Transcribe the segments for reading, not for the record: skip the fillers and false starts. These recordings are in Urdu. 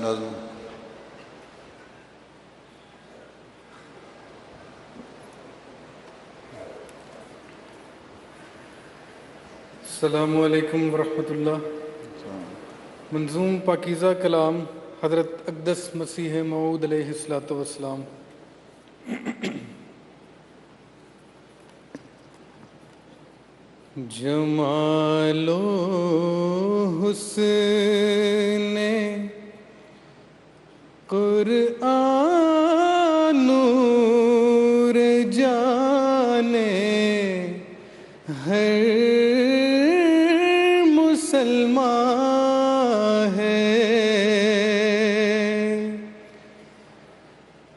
نظم السلام علیکم ورحمۃ اللہ۔ منظوم پاکیزہ کلام حضرت اقدس مسیح موعود علیہ الصلوۃ والسلام۔ جمال و حسن قرآن نور جانے ہر مسلمان ہے،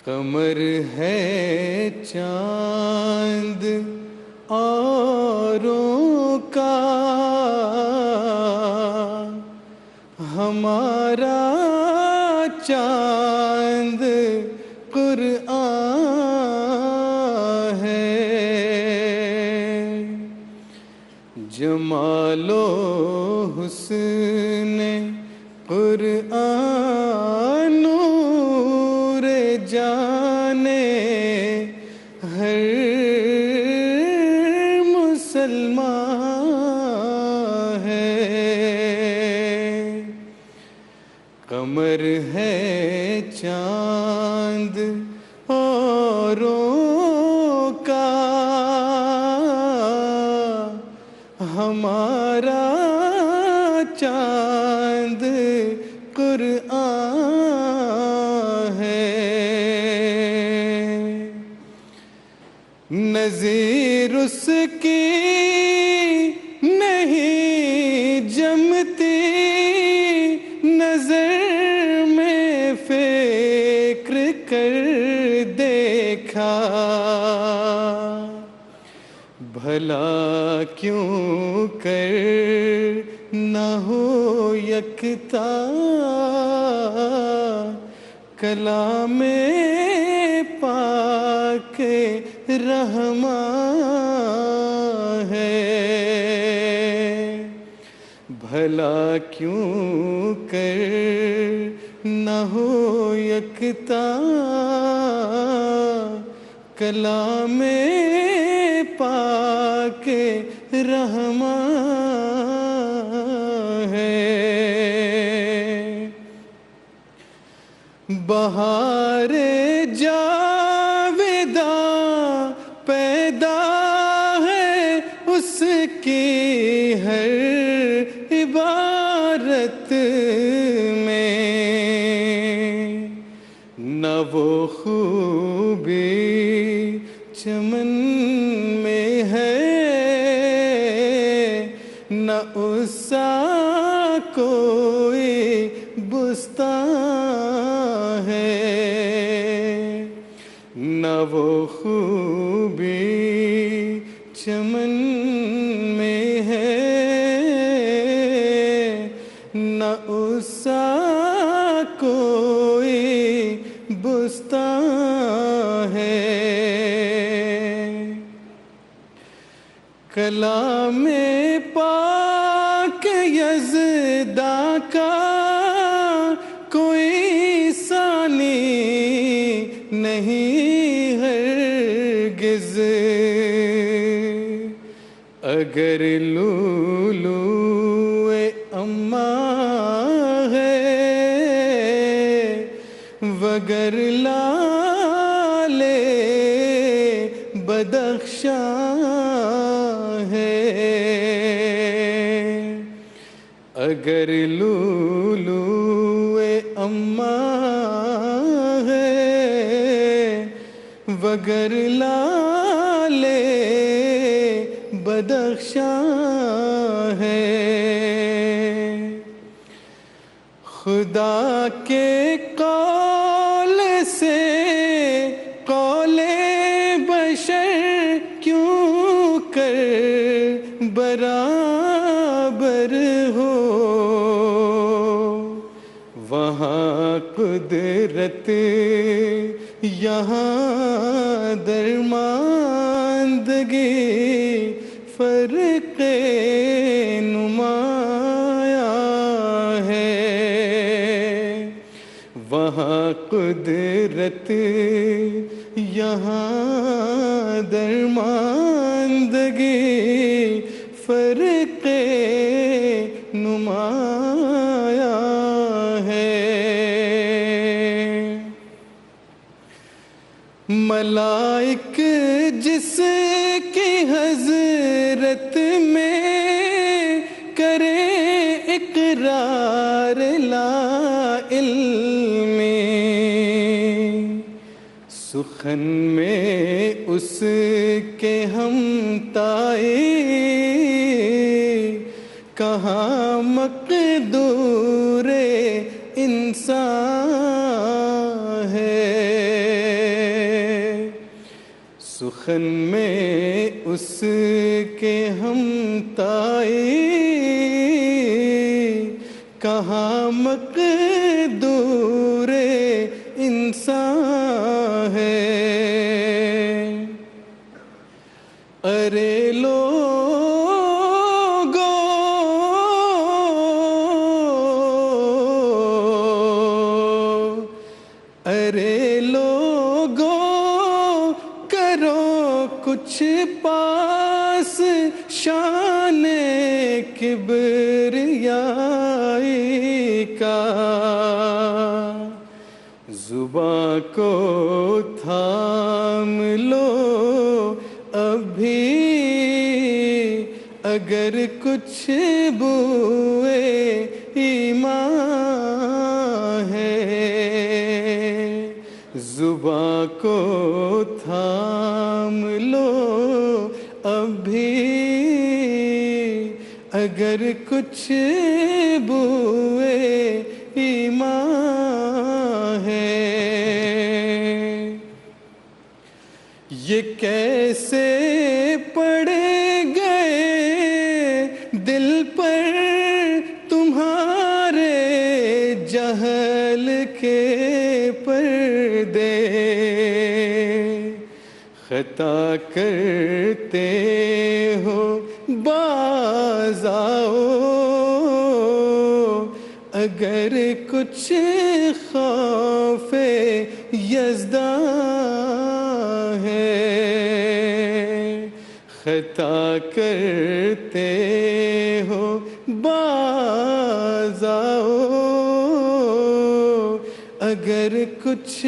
قمر ہے چاند اوروں کا، ہمارا چاند قرآن ہے۔ جمال و حسن قرآن نور جانے ہر مسلمان ہے، قمر ہے چاند اوروں کا، ہمارا چاند قرآن ہے۔ نظیر اس کی نہیں جمتی، نظر میں فکر کر دیکھا، بھلا کیوں کر نہ ہو یکتا کلام پاک رحمان ہے، بھلا کیوں کر نہ ہو یکتا کلام پاک رحمان ہے۔ بہار جاویداں پیدا ہے اس کی ہر عبارت میں، نہ وہ خوبی چمن میں ہے، نہ اس سا کوئی بستان ہے، نہ وہ خوبی چمن میں ہے، نہ اس سا کوئی بستان ہے۔ کلام پاک یزداں کا کوئی ثانی نہیں ہرگز، اگر لولو اماں ہے وگر لال بدخشاں ہے، اگر لولو اماں ہے وگر لال بدخشاں ہے۔ خدا کے قول سے قول بشر کیوں کر برابر ہو، وہاں قدرت یہاں درماندگی فرق نمایاں ہے، وہاں قدرت، یہاں درماندگی، فرق نمایاں ہے۔ ملائک جس کی حضرت میں کرے اقرار لا علمی، سخن میں اس کے ہمتائی، کہاں مقدور انسان ہے۔ سخن میں اس کے ہمتائی، کہاں مقدور انسان ہے۔ ارے لوگو، ارے لوگو، کرو کچھ پاس شان کبریائی کا، زباں کو تھام لو ابھی، اگر کچھ بوئے ایمان ہے۔ زباں کو تھام لو ابھی، اگر کچھ بوئے ایمان ہے۔ یہ کیسے پڑے گئے دل پر تمہارے جہل کے پردے، خطا کرتے ہو باز آؤ، اگر کچھ خوف یزداں ہے۔ خطا کرتے ہو باز آؤ، اگر کچھ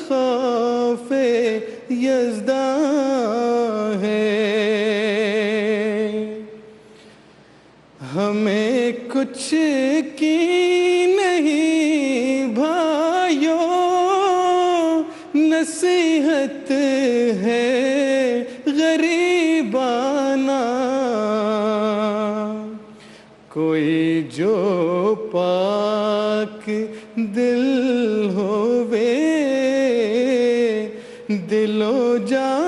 خوف یزداں ہے۔ ہمیں کچھ کی نہیں بھائیو، نصیحت ہے غریبانہ، کوئی جو پاک دل ہووے، دل و جاں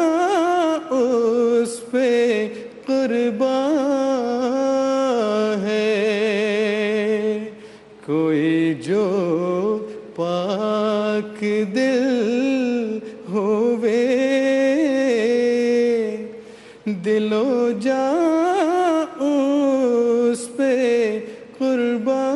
اس پہ قربان ہے۔ کوئی جو پاک دل ہووے، دل و جاں اس پہ قربان